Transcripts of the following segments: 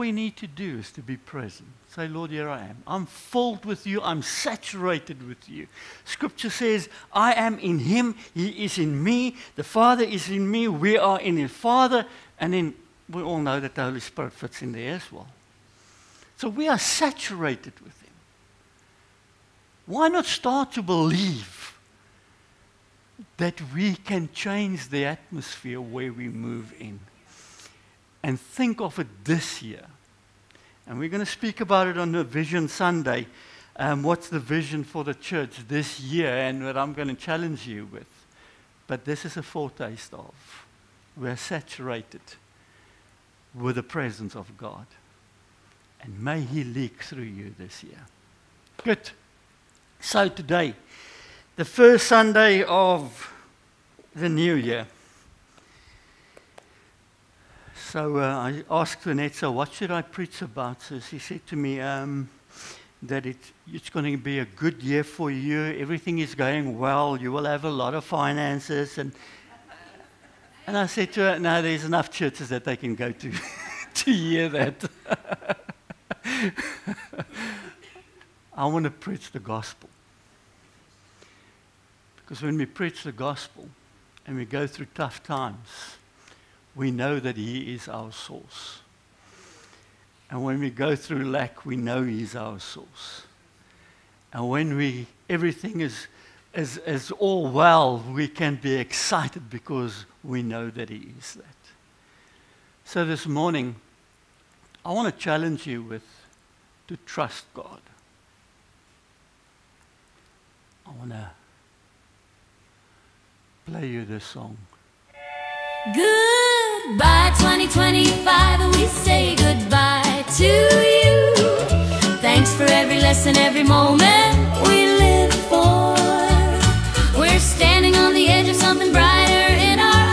we need to do is to be present. Say, Lord, here I am. I'm filled with you. I'm saturated with you. Scripture says, I am in him. He is in me. The Father is in me. We are in the Father. And then we all know that the Holy Spirit fits in there as well. So we are saturated with him. Why not start to believe that we can change the atmosphere where we move in? And think of it this year. And we're going to speak about it on the Vision Sunday. What's the vision for the church this year and what I'm going to challenge you with. But this is a foretaste of. We're saturated with the presence of God. And may he leak through you this year. Good. So today, the first Sunday of the new year. So I asked Annette, so what should I preach about? So she said to me that it's going to be a good year for you. Everything is going well. You will have a lot of finances. And I said to her, no, there's enough churches that they can go to to hear that. I want to preach the gospel. Because when we preach the gospel and we go through tough times, we know that he is our source. And when we go through lack, we know he is our source. And when everything is all well, we can be excited because we know that he is that. So this morning, I want to challenge you to trust God. I want to play you this song. Goodbye 2025, we say goodbye to you. Thanks for every lesson, every moment we live for. We're standing on the edge of something brighter in our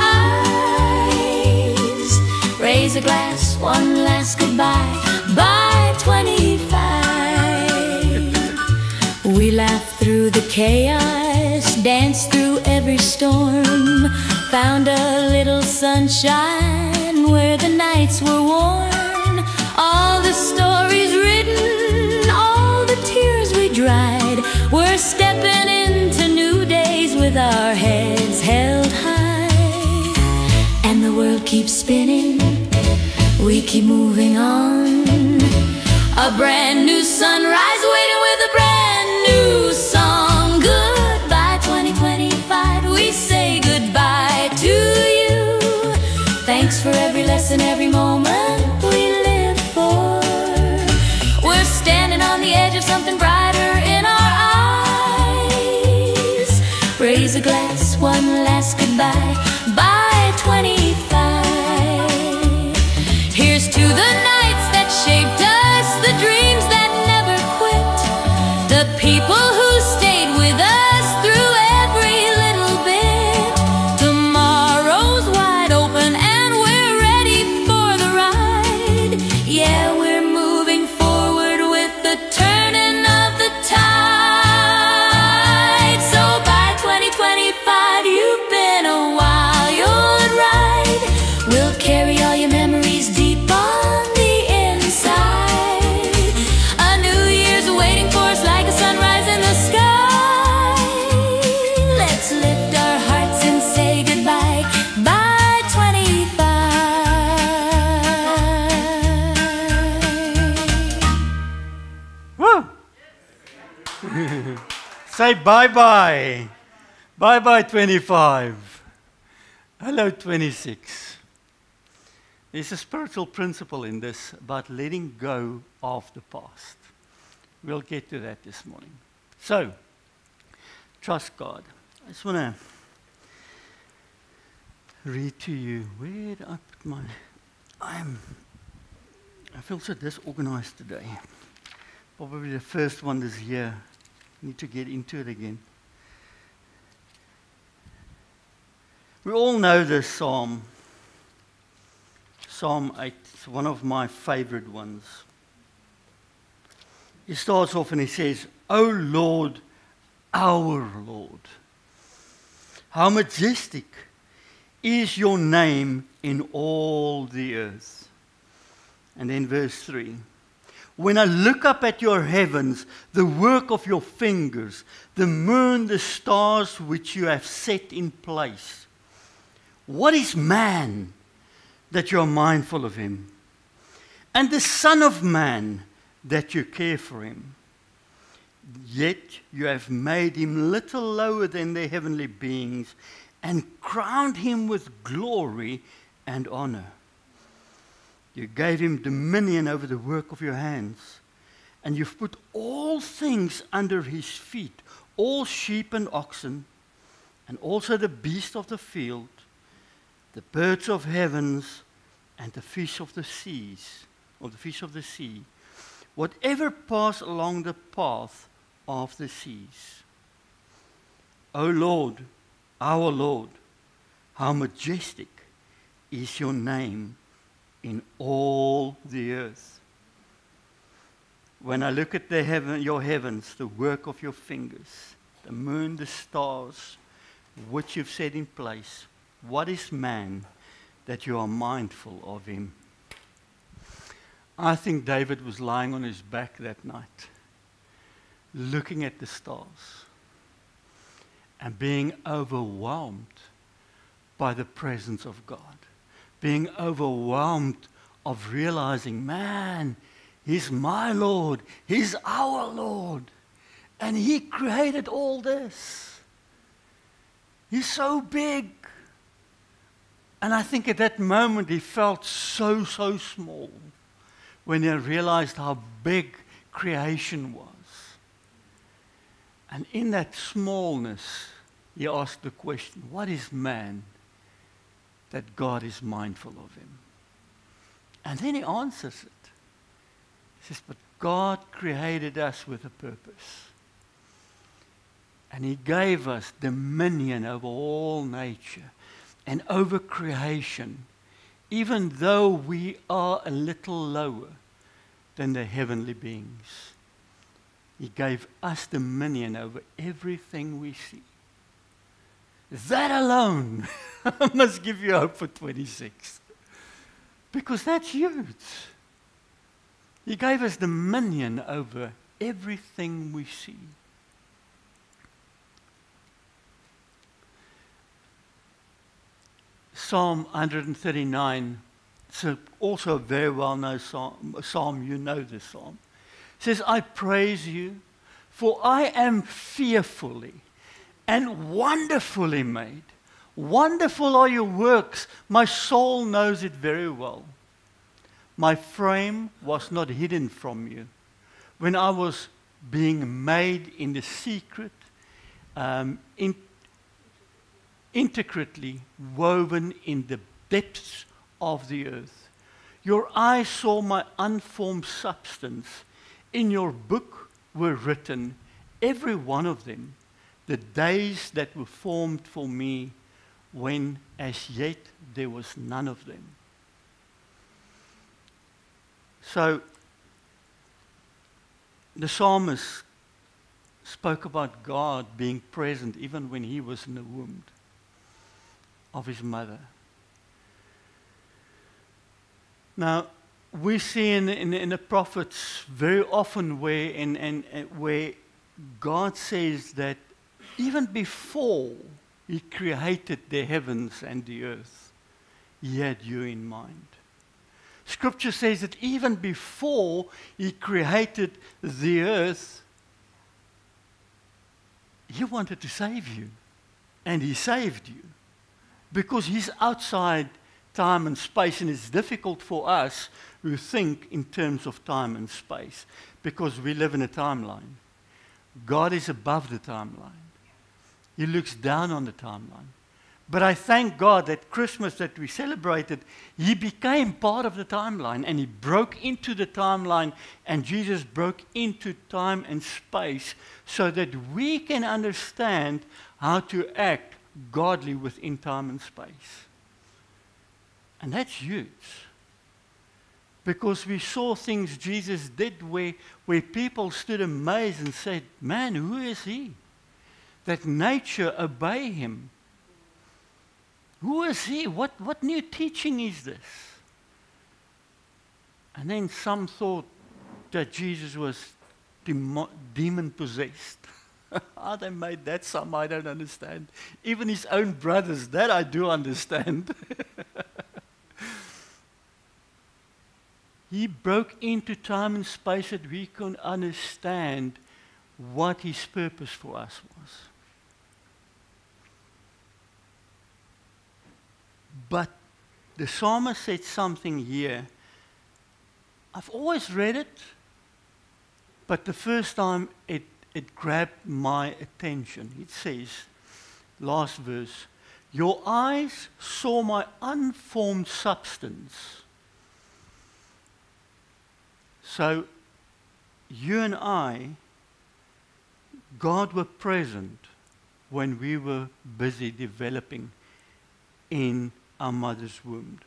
eyes. Raise a glass, one last goodbye. Bye 25. We laugh through the chaos, dance through every storm. Found a little sunshine where the nights were worn. All the stories written, all the tears we dried. We're stepping into new days with our heads held high. And the world keeps spinning, we keep moving on. A brand new sunrise waiting with a brand new song. Goodbye 2025, we say goodbye to you. Thanks for every lesson, every moment we live for. We're standing on the edge of something brighter in our eyes. Raise a glass, one last goodbye. Bye 25. Here's to the nights that shaped us, the dreams that never quit, the people who stayed with us through every little bit. Tomorrow's wide open and we're ready for the ride. Yeah, we're moving forward with the turning of the tide. So by 2025, you've been a wild ride. We'll carry all your memories deep on the inside. A new year's waiting for us like a sunrise in the sky. Let's lift our hearts and say goodbye. Bye 25. Woo! Say bye-bye. Bye-bye 25. Hello 26. There's a spiritual principle in this about letting go of the past. We'll get to that this morning. So, trust God. I just want to read to you. Where did I put my... I feel so disorganized today. Probably the first one this year. Need to get into it again. We all know this psalm. Psalm 8, it's one of my favorite ones. He starts off and he says, O Lord, our Lord, how majestic is your name in all the earth. And then verse 3. When I look up at your heavens, the work of your fingers, the moon, the stars which you have set in place. What is man that you are mindful of him? And the Son of Man that you care for him? Yet you have made him little lower than the heavenly beings and crowned him with glory and honor. You gave him dominion over the work of your hands, and you've put all things under his feet, all sheep and oxen, and also the beasts of the field, the birds of heavens, and the fish of the seas, or the fish of the sea, whatever pass along the path of the seas. O Lord, our Lord, how majestic is your name in all the earth. When I look at your heavens, the work of your fingers, the moon, the stars, which you've set in place, what is man that you are mindful of him? I think David was lying on his back that night, looking at the stars and being overwhelmed by the presence of God. Being overwhelmed of realizing, man, he's my Lord, he's our Lord, and he created all this. He's so big. And I think at that moment he felt so small when he realized how big creation was. And in that smallness, he asked the question, what is man that God is mindful of him? And then he answers it. He says, but God created us with a purpose. And he gave us dominion over all nature and over creation, even though we are a little lower than the heavenly beings. He gave us dominion over everything we see. That alone must give you hope for 26. Because that's huge. He gave us dominion over everything we see. Psalm 139, it's also a very well-known psalm. You know this psalm. It says, I praise you, for I am fearfully and wonderfully made. Wonderful are your works. My soul knows it very well. My frame was not hidden from you when I was being made in the secret, intricately woven in the depths of the earth. Your eyes saw my unformed substance. In your book were written, every one of them, the days that were formed for me, when as yet there was none of them. So, the psalmist spoke about God being present even when he was in the womb of his mother. Now, we see in the prophets very often where God says that even before he created the heavens and the earth, he had you in mind. Scripture says that even before he created the earth, he wanted to save you. And he saved you. Because he's outside time and space, and it's difficult for us who think in terms of time and space, because we live in a timeline. God is above the timeline. He looks down on the timeline. But I thank God that Christmas that we celebrated, he became part of the timeline, and he broke into the timeline, and Jesus broke into time and space so that we can understand how to act godly within time and space. And that's huge. Because we saw things Jesus did where people stood amazed and said, man, who is he? That nature obey him. Who is he? What new teaching is this? And then some thought that Jesus was demon-possessed. How they made that some, I don't understand. Even his own brothers, that I do understand. He broke into time and space that we can understand what his purpose for us was. But the psalmist said something here. I've always read it, but the first time it grabbed my attention. It says, last verse, your eyes saw my unformed substance. So, you and I, God were present when we were busy developing in our mother's womb.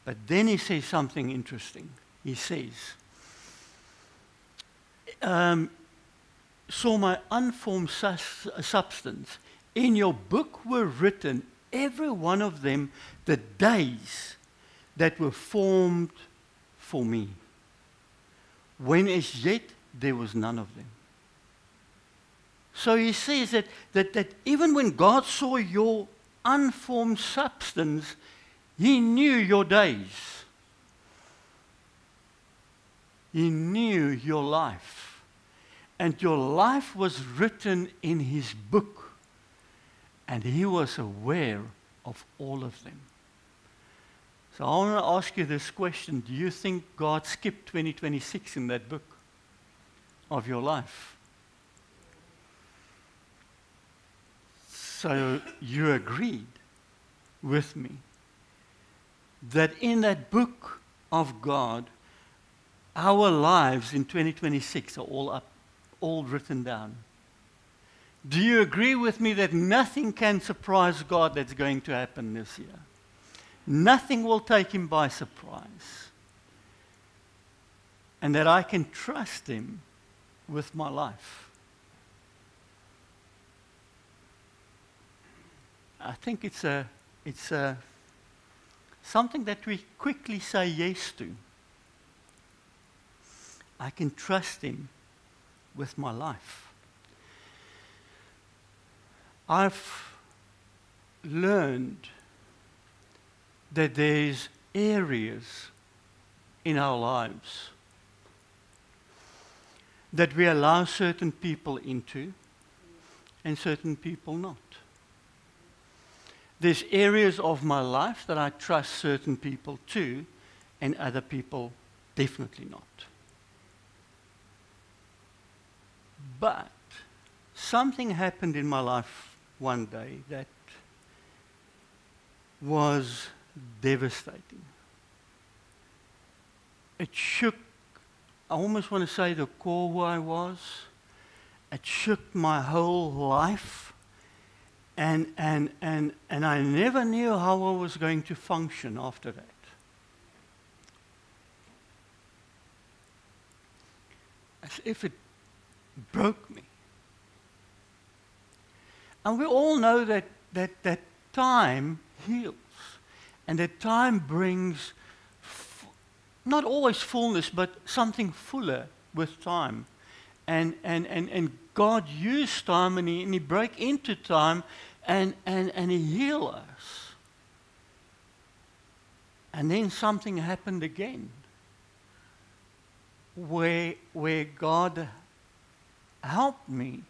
But then he says something interesting. He says, saw my unformed substance. In your book were written, every one of them, the days that were formed for me, when as yet there was none of them. So he says that even when God saw your unformed substance, he knew your days. He knew your life. And your life was written in his book. And he was aware of all of them. So I want to ask you this question. Do you think God skipped 2026 in that book of your life? So you agreed with me that in that book of God, our lives in 2026 are all written down. Do you agree with me that nothing can surprise God that's going to happen this year? Nothing will take him by surprise. And that I can trust him with my life. I think it's something that we quickly say yes to. I can trust him with my life. I've learned that there's areas in our lives that we allow certain people into and certain people not. There's areas of my life that I trust certain people to and other people definitely not. But something happened in my life one day that was devastating. It shook, I almost want to say, the core who I was. It shook my whole life. And I never knew how I was going to function after that. As if it broke me. And we all know that time heals. And that time brings, not always fullness, but something fuller with time. And God used time and he broke into time and he healed us. And then something happened again where God helped me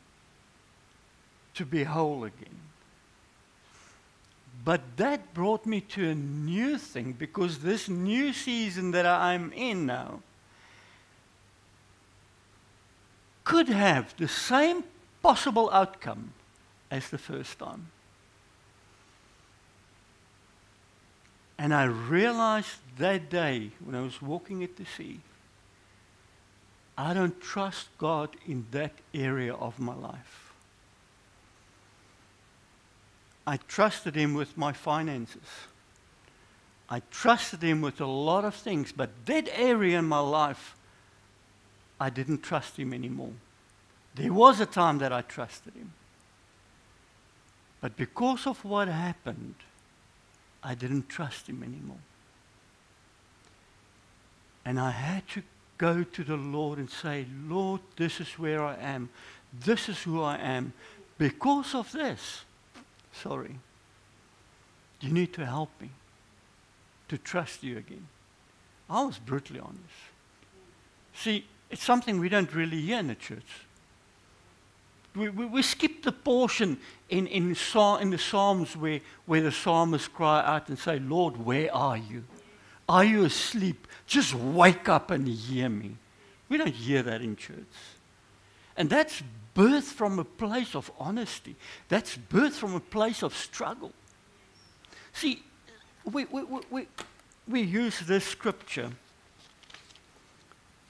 to be whole again. But that brought me to a new thing, because this new season that I'm in now could have the same possible outcome as the first time. And I realized that day when I was walking at the sea, I don't trust God in that area of my life. I trusted him with my finances. I trusted him with a lot of things, but that area in my life, I didn't trust him anymore. There was a time that I trusted him. But because of what happened, I didn't trust him anymore. And I had to go to the Lord and say, Lord, this is where I am. This is who I am. Because of this, sorry, you need to help me to trust you again. I was brutally honest. See, it's something we don't really hear in the church. We skip the portion in the Psalms where the psalmists cry out and say, Lord, where are you? Are you asleep? Just wake up and hear me. We don't hear that in church. And that's birthed from a place of honesty. That's birthed from a place of struggle. See, we use this scripture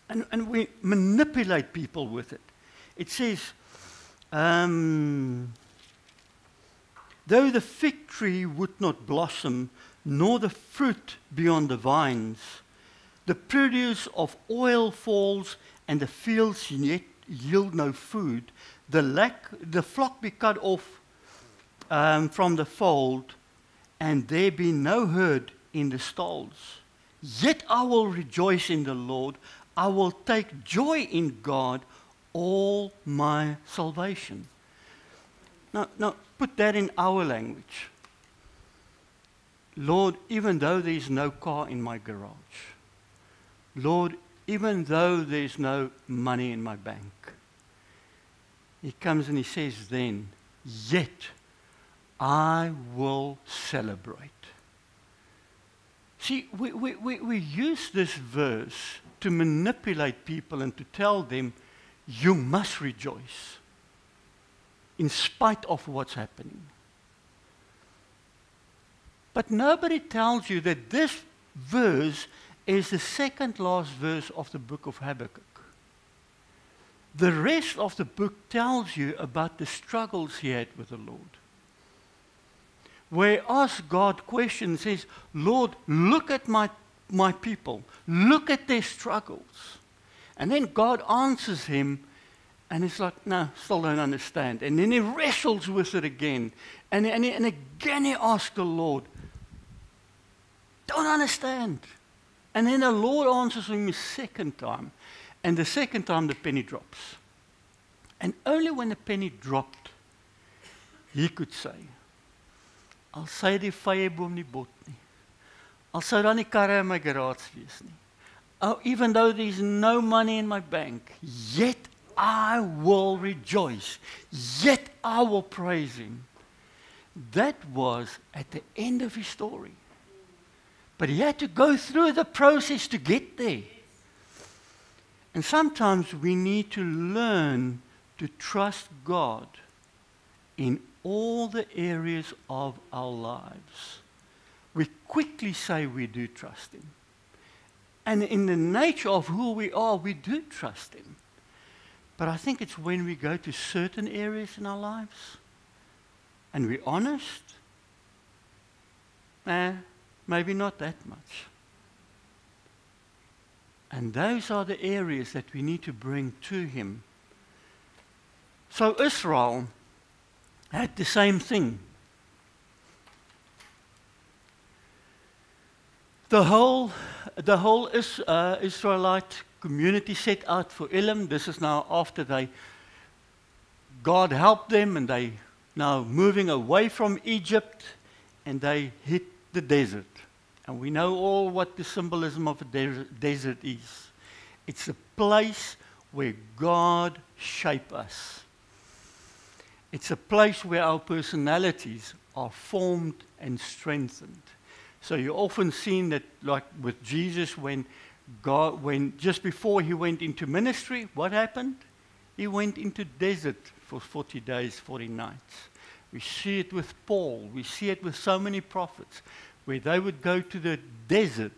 and we manipulate people with it. It says, though the fig tree would not blossom, nor the fruit be on the vines, the produce of oil falls, and the fields yet yield no food, the flock be cut off from the fold, and there be no herd in the stalls. Yet I will rejoice in the Lord. I will take joy in God, all my salvation. Now put that in our language. Lord, even though there is no car in my garage, Lord, even though there is no money in my bank, He comes and He says then, yet I will celebrate. See, we use this verse to manipulate people and to tell them, you must rejoice in spite of what's happening. But nobody tells you that this verse is the second last verse of the book of Habakkuk. The rest of the book tells you about the struggles he had with the Lord. Where he asks God questions, says, Lord, look at my people. Look at their struggles. And then God answers him, and he's like, no, still don't understand. And then he wrestles with it again. And again he asks the Lord, don't understand. And then the Lord answers him a second time. And the second time the penny drops. And only when the penny dropped, he could say, Al sy die vyeboom nie bot nie. Al sou daar nie karre in my garage wees nie. Oh, even though there's no money in my bank, yet I will rejoice. Yet I will praise him. That was at the end of his story. But he had to go through the process to get there. And sometimes we need to learn to trust God in all the areas of our lives. We quickly say we do trust him. And in the nature of who we are, we do trust him. But I think it's when we go to certain areas in our lives and we're honest, maybe not that much. And those are the areas that we need to bring to him. So Israel had the same thing. The whole Israelite community set out for Elim. This is now after God helped them and they now moving away from Egypt and they hit the desert. And we know all what the symbolism of a desert is. It's a place where God shapes us. It's a place where our personalities are formed and strengthened. So you often seen that, like with Jesus, when just before he went into ministry, what happened? He went into desert for 40 days, 40 nights. We see it with Paul. We see it with so many prophets, where they would go to the desert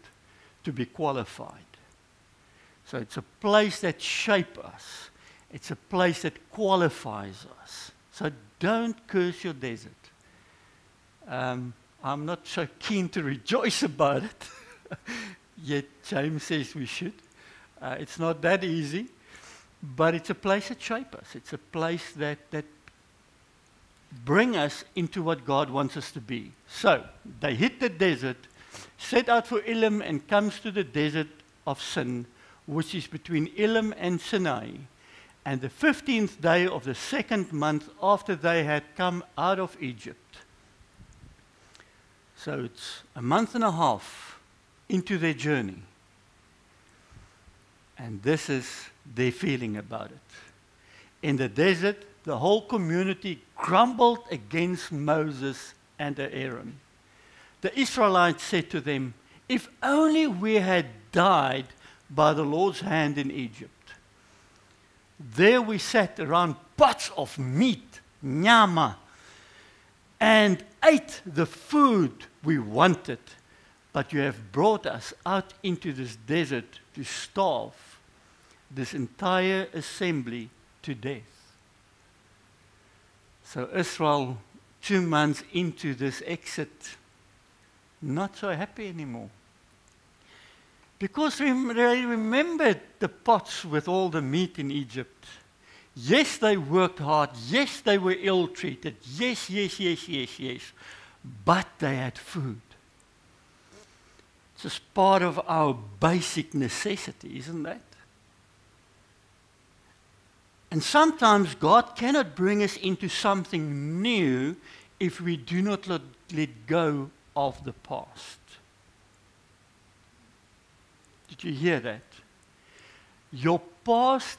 to be qualified. So it's a place that shapes us. It's a place that qualifies us. So don't curse your desert. I'm not so keen to rejoice about it. Yet James says we should. It's not that easy. But it's a place that shapes us. It's a place that brings us into what God wants us to be. So they hit the desert, set out for Elim and comes to the desert of Sin, which is between Elim and Sinai, and the 15th day of the second month after they had come out of Egypt. So it's a month and a half into their journey. And this is their feeling about it. In the desert, the whole community grumbled against Moses and Aaron. The Israelites said to them, "If only we had died by the Lord's hand in Egypt. There we sat around pots of meat, nyama, and ate the food we wanted. But you have brought us out into this desert to starve this entire assembly to death." So Israel, 2 months into this exit, not so happy anymore. Because they remembered the pots with all the meat in Egypt. Yes, they worked hard. Yes, they were ill-treated. Yes. But they had food. It's just part of our basic necessity, isn't that? And sometimes God cannot bring us into something new if we do not let go of the past. Did you hear that? Your past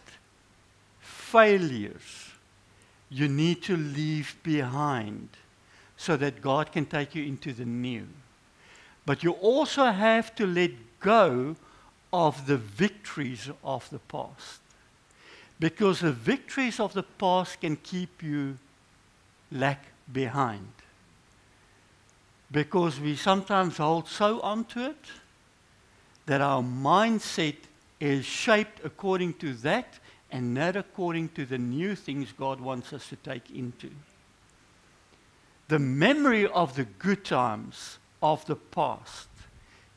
failures you need to leave behind so that God can take you into the new. But you also have to let go of the victories of the past. Because the victories of the past can keep you lag behind. Because we sometimes hold so onto it that our mindset is shaped according to that and not according to the new things God wants us to take into. The memory of the good times of the past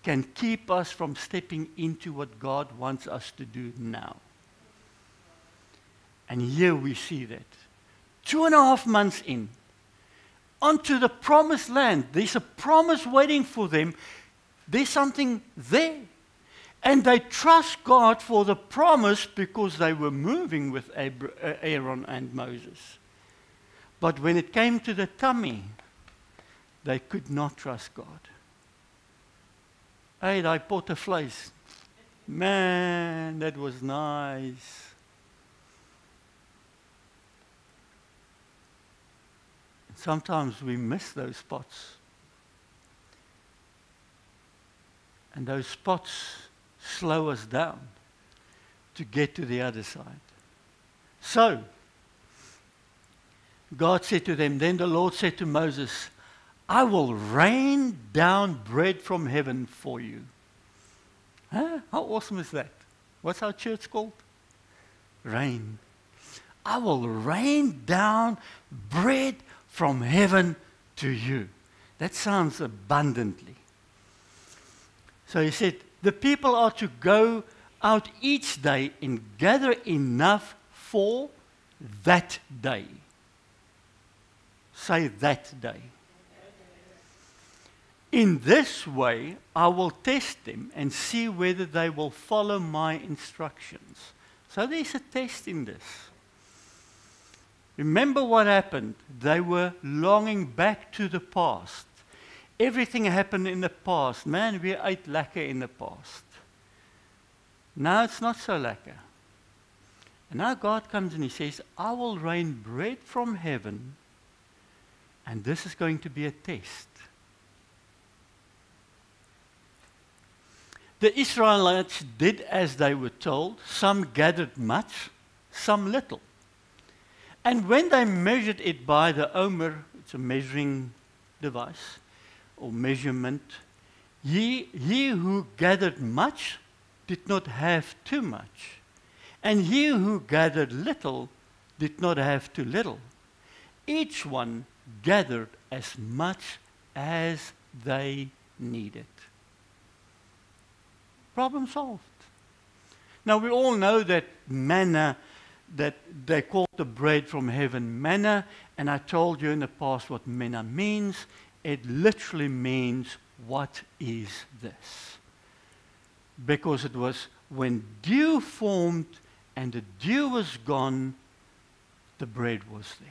can keep us from stepping into what God wants us to do now. And here we see that. 2.5 months in, onto the promised land. There's a promise waiting for them. There's something there. And they trust God for the promise because they were moving with Aaron and Moses. But when it came to the tummy, they could not trust God. Hey, daai potte vleis. Man, that was nice. Sometimes we miss those spots. And those spots slow us down to get to the other side. So, God said to them, then the Lord said to Moses, "I will rain down bread from heaven for you." Huh? How awesome is that? What's our church called? Rain. I will rain down bread from heaven to you. That sounds abundantly. So he said, the people are to go out each day and gather enough for that day. Say that day. In this way, I will test them and see whether they will follow my instructions. So there's a test in this. Remember what happened. They were longing back to the past. Everything happened in the past. Man, we ate lekker in the past. Now it's not so lekker. And now God comes and he says, I will rain bread from heaven, and this is going to be a test. The Israelites did as they were told. Some gathered much, some little. And when they measured it by the omer, it's a measuring device, or measurement, he who gathered much did not have too much. And he who gathered little did not have too little. Each one gathered as much as they needed. Problem solved. Now we all know that manna, that they call the bread from heaven manna, and I told you in the past what manna means. It literally means, what is this? because it was when dew formed and the dew was gone, the bread was there.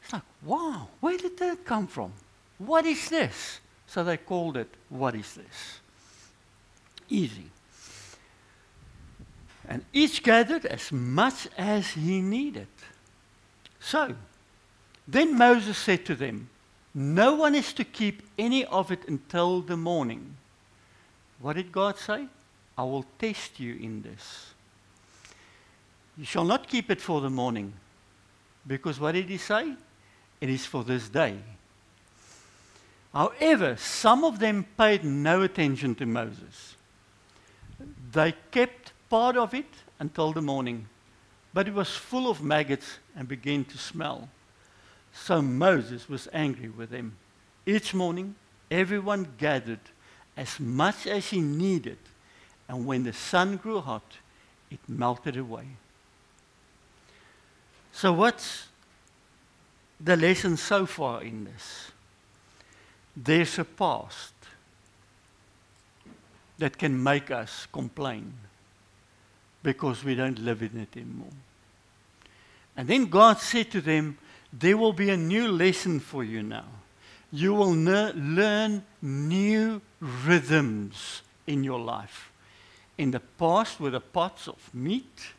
It's like, wow, where did that come from? What is this? So they called it, what is this? Easy. And each gathered as much as he needed. So, then Moses said to them, no one is to keep any of it until the morning. What did God say? I will test you in this. You shall not keep it for the morning. Because what did he say? It is for this day. However, some of them paid no attention to Moses. They kept part of it until the morning, but it was full of maggots and began to smell. So Moses was angry with them. Each morning, everyone gathered as much as he needed, and when the sun grew hot, it melted away. So what's the lesson so far in this? There's a past that can make us complain because we don't live in it anymore. And then God said to them, there will be a new lesson for you now. You will learn new rhythms in your life. In the past, with the pots of meat,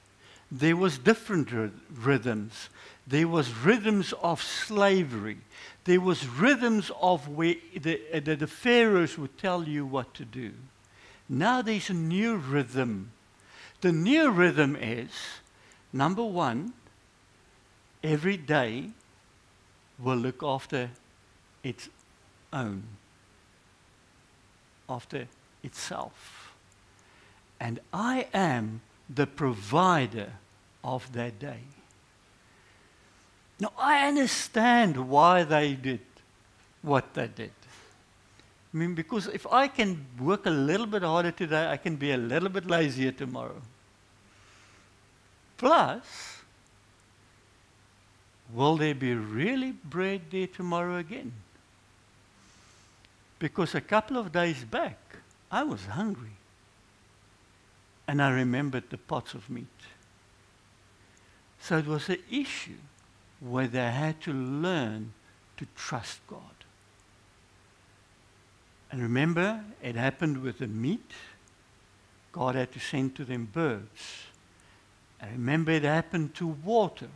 there was different rhythms. There was rhythms of slavery. There was rhythms of where the pharaohs would tell you what to do. Now there's a new rhythm. The new rhythm is, number one, every day will look after its own, after itself. And I am the provider of that day. Now, I understand why they did what they did. I mean, because if I can work a little bit harder today, I can be a little bit lazier tomorrow. Plus, will there be really bread there tomorrow again? Because a couple of days back, I was hungry. And I remembered the pots of meat. So it was an issue where they had to learn to trust God. And remember, it happened with the meat. God had to send to them birds. And remember, it happened to water.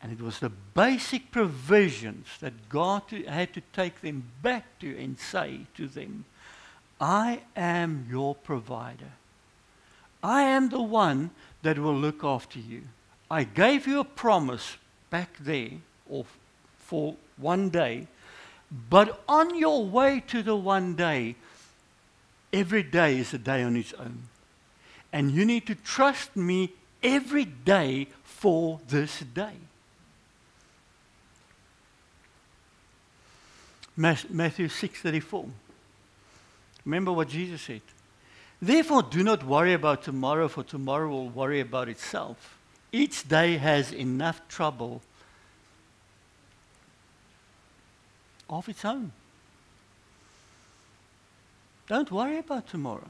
And it was the basic provisions that God had to take them back to and say to them, I am your provider. I am the one that will look after you. I gave you a promise back there, or for one day, but on your way to the one day, every day is a day on its own. And you need to trust me every day for this day. Matthew 6:34. Remember what Jesus said. Therefore, do not worry about tomorrow, for tomorrow will worry about itself. Each day has enough trouble of its own. Don't worry about tomorrow.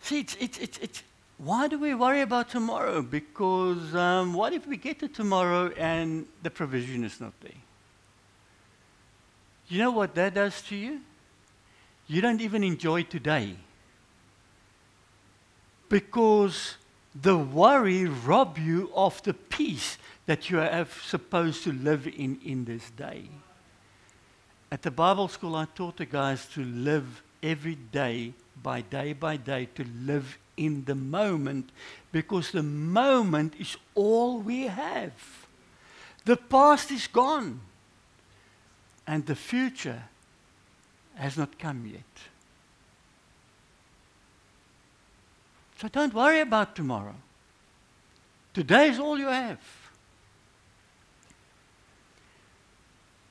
See, why do we worry about tomorrow? Because what if we get to tomorrow and the provision is not there? You know what that does to you? You don't even enjoy today. Because the worry robs you of the peace that you are supposed to live in this day. At the Bible school, I taught the guys to live every day, by day, to live in the moment, because the moment is all we have. The past is gone, and the future has not come yet. So don't worry about tomorrow. Today is all you have.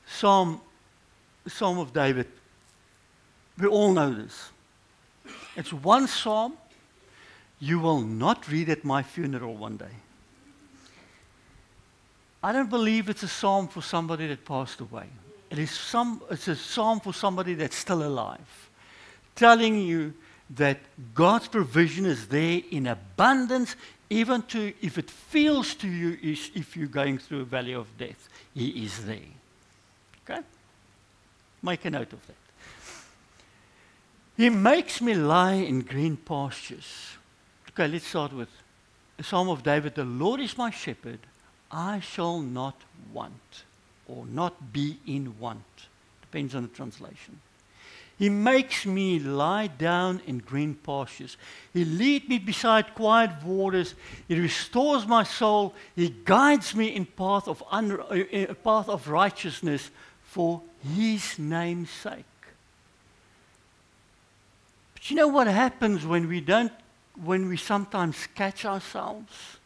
Psalm of David. We all know this. It's one psalm you will not read at my funeral one day. I don't believe it's a psalm for somebody that passed away. It's a psalm for somebody that's still alive. telling you that God's provision is there in abundance, even to if it feels to you is if you're going through a valley of death. He is there. Okay? Make a note of that. He makes me lie in green pastures. Okay, let's start with the Psalm of David. The Lord is my shepherd. I shall not want, or not be in want. Depends on the translation. He makes me lie down in green pastures. He leads me beside quiet waters. He restores my soul. He guides me in path of righteousness for His name's sake. But you know what happens when we sometimes catch ourselves?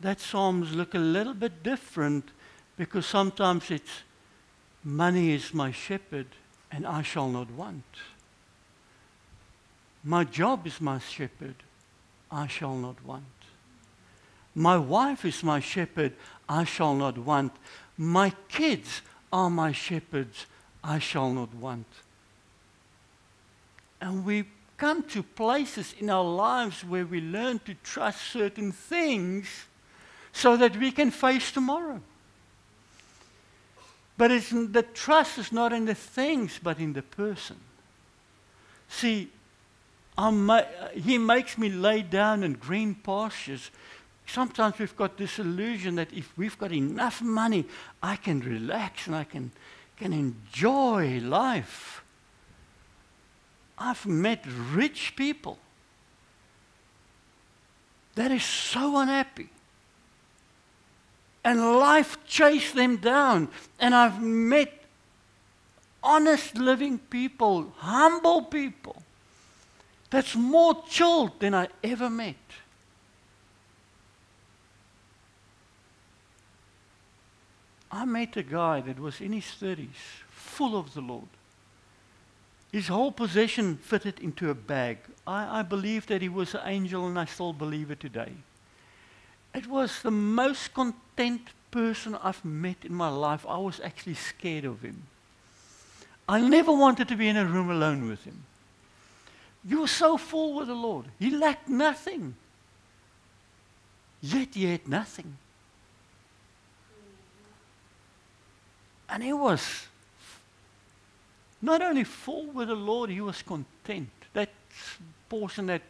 That Psalms look a little bit different, because sometimes it's money is my shepherd and I shall not want. My job is my shepherd, I shall not want. My wife is my shepherd, I shall not want. My kids are my shepherds, I shall not want. And we come to places in our lives where we learn to trust certain things so that we can face tomorrow. But the trust is not in the things, but in the person. See, He makes me lay down in green pastures. Sometimes we've got this illusion that if we've got enough money, I can relax and I can enjoy life. I've met rich people that is so unhappy. And life chased them down. And I've met honest living people, humble people, that's more chilled than I ever met. I met a guy that was in his 30s, full of the Lord. His whole possession fitted into a bag. I believe that he was an angel, and I still believe it today. It was the most content person I've met in my life. I was actually scared of him. I never wanted to be in a room alone with him. He was so full with the Lord. He lacked nothing. Yet he had nothing. And he was not only full with the Lord, he was content. That portion that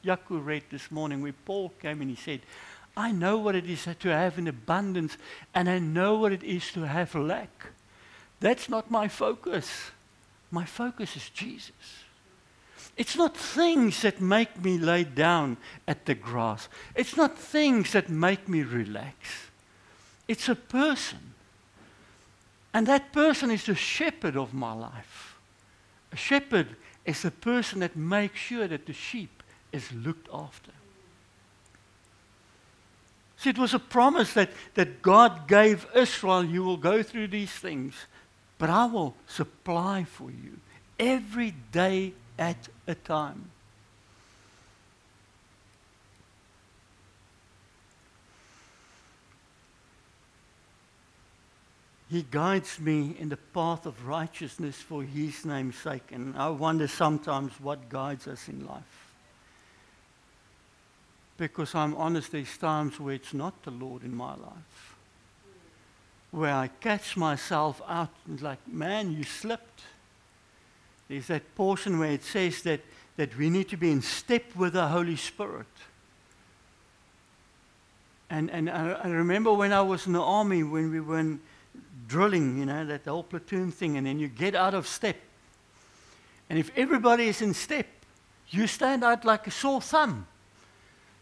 Yaku read this morning, where Paul came and he said, I know what it is to have in abundance, and I know what it is to have lack. That's not my focus. My focus is Jesus. It's not things that make me lay down at the grass. It's not things that make me relax. It's a person. And that person is the shepherd of my life. A shepherd is the person that makes sure that the sheep is looked after. See, it was a promise that God gave Israel. You will go through these things, but I will supply for you every day at a time. He guides me in the path of righteousness for His name's sake. And I wonder sometimes what guides us in life. Because I'm honest, there's times where it's not the Lord in my life. Where I catch myself out and like, man, you slipped. There's that portion where it says that we need to be in step with the Holy Spirit. And I remember when I was in the army, when we were drilling, you know, that whole platoon thing, and then you get out of step. And if everybody is in step, you stand out like a sore thumb.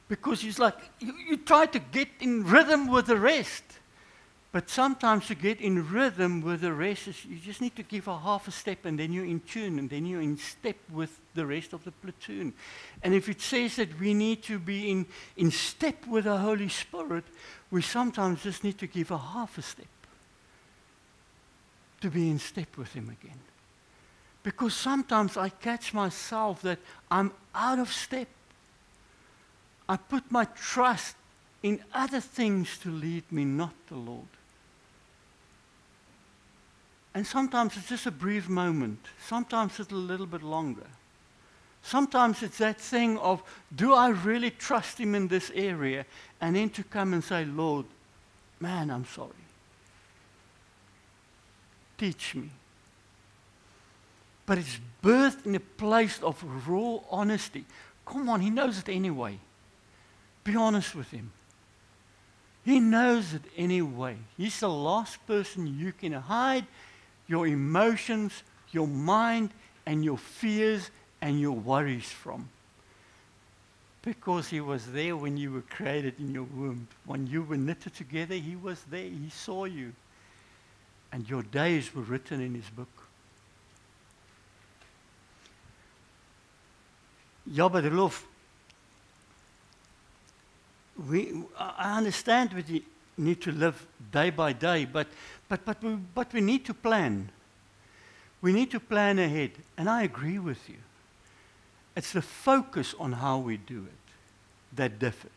Because it's like, you try to get in rhythm with the rest. But sometimes to get in rhythm with the rest, you just need to give a half a step, and then you're in tune, and then you're in step with the rest of the platoon. And if it says that we need to be in step with the Holy Spirit, we sometimes just need to give a half a step to be in step with Him again. Because sometimes I catch myself that I'm out of step. I put my trust in other things to lead me, not the Lord. And sometimes it's just a brief moment. Sometimes it's a little bit longer. Sometimes it's that thing of, do I really trust him in this area? And then to come and say, Lord, man, I'm sorry. Teach me. But it's birthed in a place of raw honesty. Come on, he knows it anyway. Be honest with him. He knows it anyway. He's the last person you can hide your emotions, your mind, and your fears and your worries from. Because he was there when you were created in your womb. When you were knitted together, he was there. He saw you. And your days were written in his book. Ja, but love, I understand that we need to live day by day, but we need to plan. We need to plan ahead. And I agree with you. It's the focus on how we do it that differs.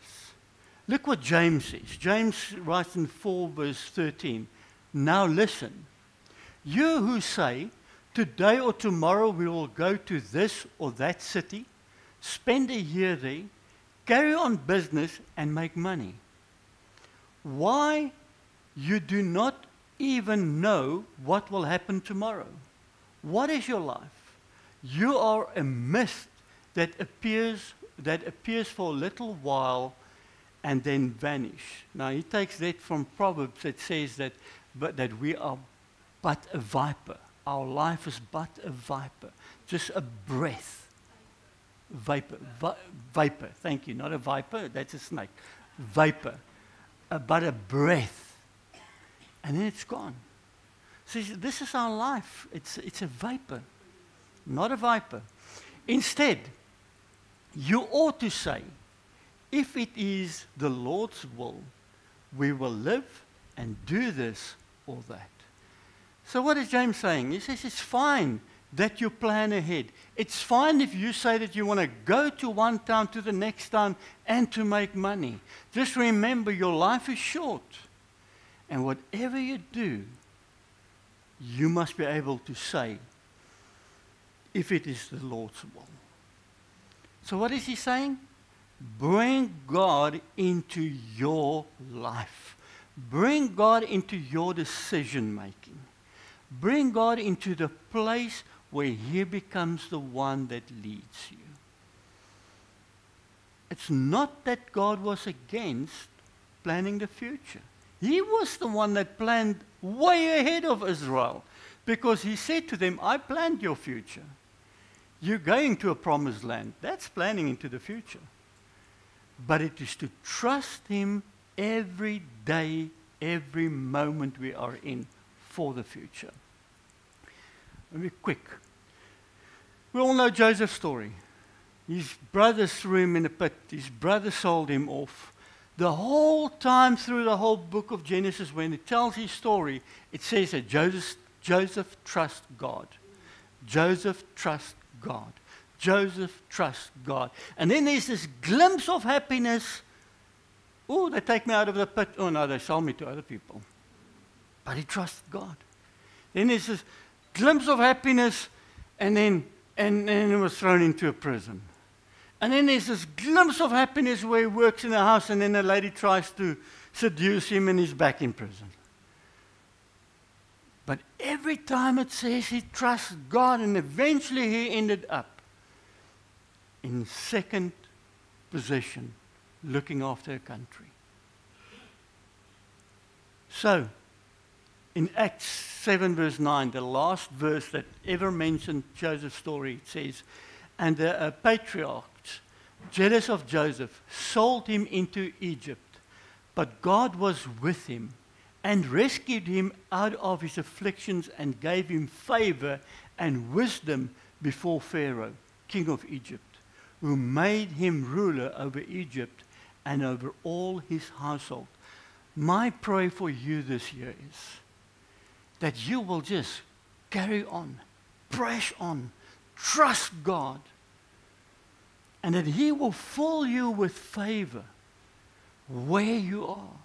Look what James says. James writes in 4 verse 13. Now listen, you who say, today or tomorrow we will go to this or that city, spend a year there, carry on business and make money. Why? You do not even know what will happen tomorrow. What is your life? You are a mist that appears for a little while and then vanish. Now he takes that from Proverbs that says that we are but a viper. Our life is but a viper, just a breath. Vapor, vapor, thank you, not a viper, that's a snake. Vapor, but a breath. And then it's gone. So this is our life. It's a vapor, not a viper. Instead, you ought to say, if it is the Lord's will, we will live and do this or that. So what is James saying? He says it's fine that you plan ahead. It's fine if you say that you want to go to one town to the next town and to make money. Just remember your life is short. And whatever you do, you must be able to say, if it is the Lord's will. So what is he saying? Bring God into your life. Bring God into your decision making. Bring God into the place where he becomes the one that leads you. It's not that God was against planning the future. He was the one that planned way ahead of Israel, because he said to them, I planned your future. You're going to a promised land. That's planning into the future. But it is to trust him every day, every moment we are in for the future. Let me be quick. We all know Joseph's story. His brothers threw him in a pit. His brothers sold him off. The whole time through the whole book of Genesis, when it tells his story, it says that Joseph trusts God. Joseph trusts God. Joseph trusts God. And then there's this glimpse of happiness. Oh, they take me out of the pit. Oh, no, they sold me to other people. But he trusts God. Then there's this glimpse of happiness, and then he was thrown into a prison. And then there's this glimpse of happiness where he works in a house, and then a lady tries to seduce him, and he's back in prison. But every time it says he trusts God, and eventually he ended up in second position, looking after a country. So, in Acts 7 verse 9, the last verse that ever mentioned Joseph's story, it says, and the patriarchs, jealous of Joseph, sold him into Egypt. But God was with him and rescued him out of his afflictions and gave him favor and wisdom before Pharaoh, king of Egypt, who made him ruler over Egypt and over all his household. My prayer for you this year is that you will just carry on, press on, trust God, and that he will fill you with favor where you are.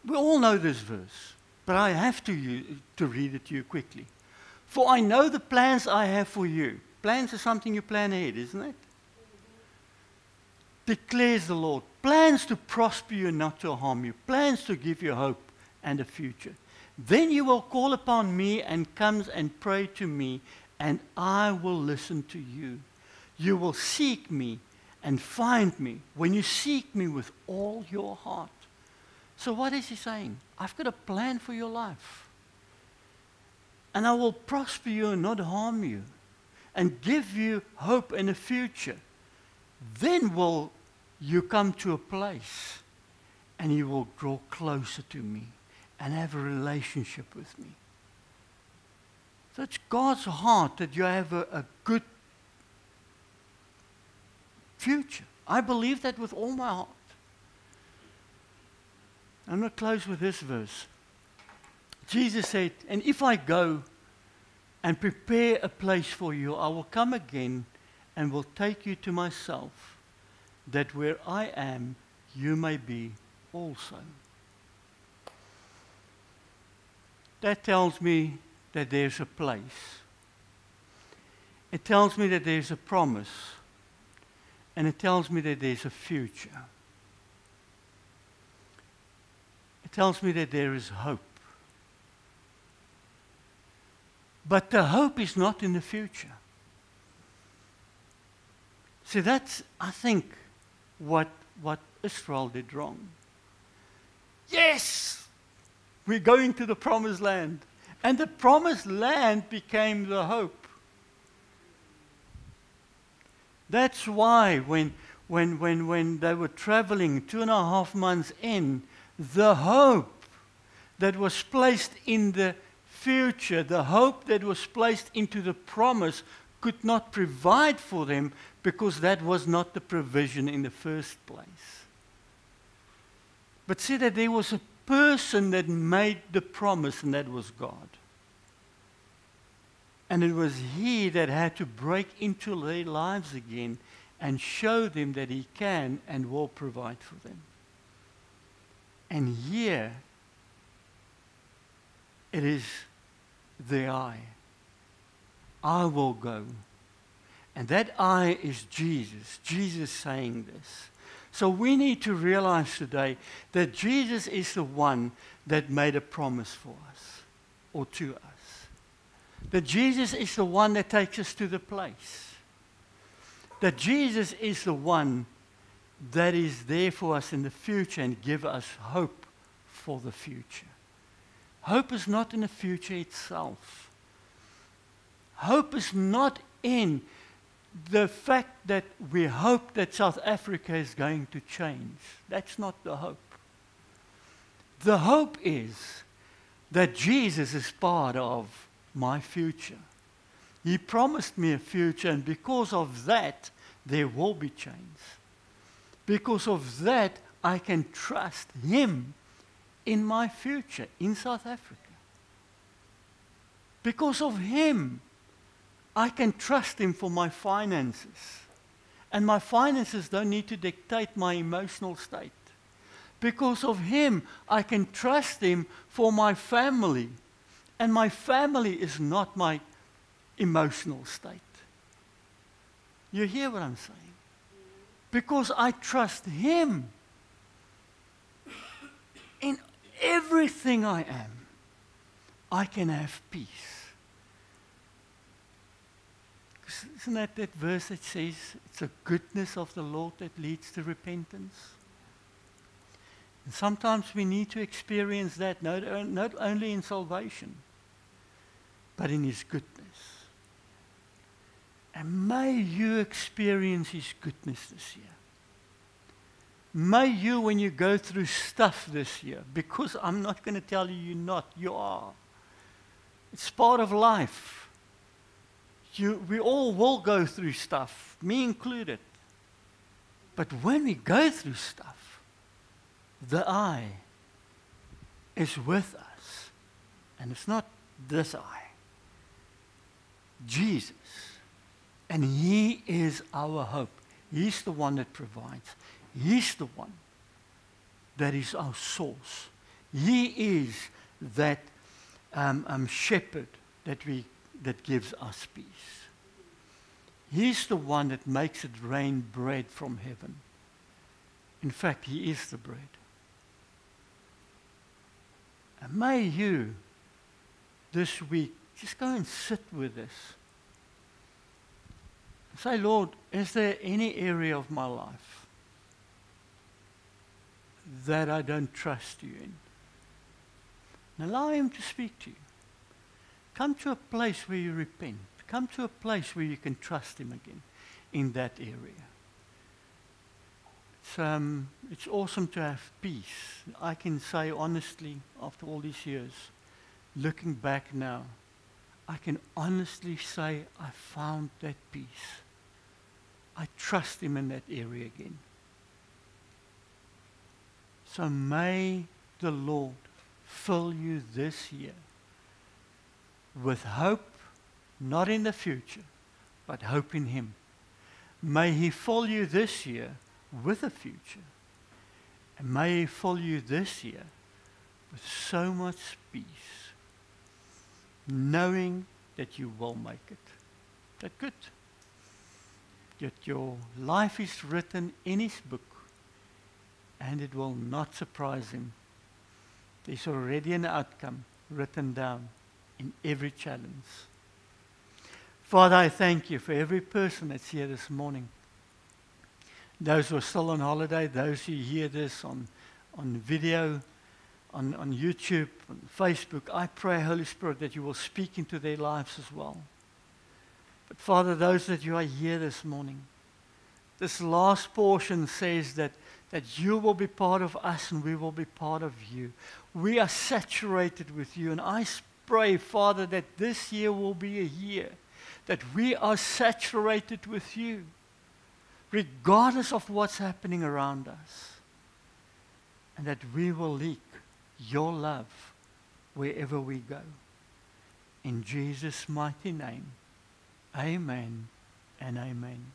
We all know this verse, but I have to read it to you quickly. For I know the plans I have for you. Plans are something you plan ahead, isn't it? Declares the Lord. Plans to prosper you and not to harm you. Plans to give you hope and a future. Then you will call upon me and come and pray to me, and I will listen to you. You will seek me and find me when you seek me with all your heart. So what is he saying? I've got a plan for your life. And I will prosper you and not harm you, and give you hope and a future. Then will you come to a place and you will draw closer to me and have a relationship with me. So it's God's heart that you have a good future. I believe that with all my heart. I'm going to close with this verse. Jesus said, and if I go and prepare a place for you, I will come again and will take you to myself, that where I am, you may be also. That tells me that there's a place. It tells me that there's a promise. And it tells me that there's a future. It tells me that there is hope. But the hope is not in the future. See, that's, I think, what Israel did wrong. Yes, we're going to the promised land. And the promised land became the hope. That's why when they were traveling 2.5 months in, the hope that was placed in the future, the hope that was placed into the promise, could not provide for them because that was not the provision in the first place. But see that there was a person that made the promise, and that was God. And it was He that had to break into their lives again and show them that He can and will provide for them. And here it is the I will go. And that I is Jesus. Jesus saying this. So we need to realize today that Jesus is the one that made a promise for us, or to us. That Jesus is the one that takes us to the place. That Jesus is the one that is there for us in the future and give us hope for the future. Hope is not in the future itself. Hope is not in the fact that we hope that South Africa is going to change. That's not the hope. The hope is that Jesus is part of my future. He promised me a future, and because of that, there will be change. Because of that, I can trust Him in my future in South Africa. Because of Him, I can trust Him for my finances. And my finances don't need to dictate my emotional state. Because of Him, I can trust Him for my family. And my family is not my emotional state. You hear what I'm saying? Because I trust Him in everything I am, I can have peace. Isn't that verse that says it's the goodness of the Lord that leads to repentance? And sometimes we need to experience that, not only in salvation, but in His goodness. And may you experience His goodness this year. May you, when you go through stuff this year, because I'm not going to tell you you're not, you are. It's part of life. We all will go through stuff, me included. But when we go through stuff, the I is with us. And it's not this I. Jesus. And He is our hope. He's the one that provides. He's the one that is our source. He is that shepherd that gives us peace. He's the one that makes it rain bread from heaven. In fact, He is the bread. And may you, this week, just go and sit with this. Say, Lord, is there any area of my life that I don't trust you in? And allow Him to speak to you. Come to a place where you repent. Come to a place where you can trust Him again in that area. It's awesome to have peace. I can say honestly, after all these years, looking back now, I can honestly say I found that peace. I trust Him in that area again. So may the Lord fill you this year with hope, not in the future, but hope in Him. May He fill you this year with a future. And may He fill you this year with so much peace, knowing that you will make it. That good? That your life is written in His book, and it will not surprise Him. There's already an outcome written down in every challenge. Father, I thank You for every person that's here this morning. Those who are still on holiday, those who hear this on video, on YouTube, on Facebook, I pray, Holy Spirit, that You will speak into their lives as well. But Father, those that You are here this morning, this last portion says that You will be part of us and we will be part of You. We are saturated with You, and I pray, Father, that this year will be a year that we are saturated with You, regardless of what's happening around us, and that we will leak Your love wherever we go. In Jesus' mighty name, amen and amen.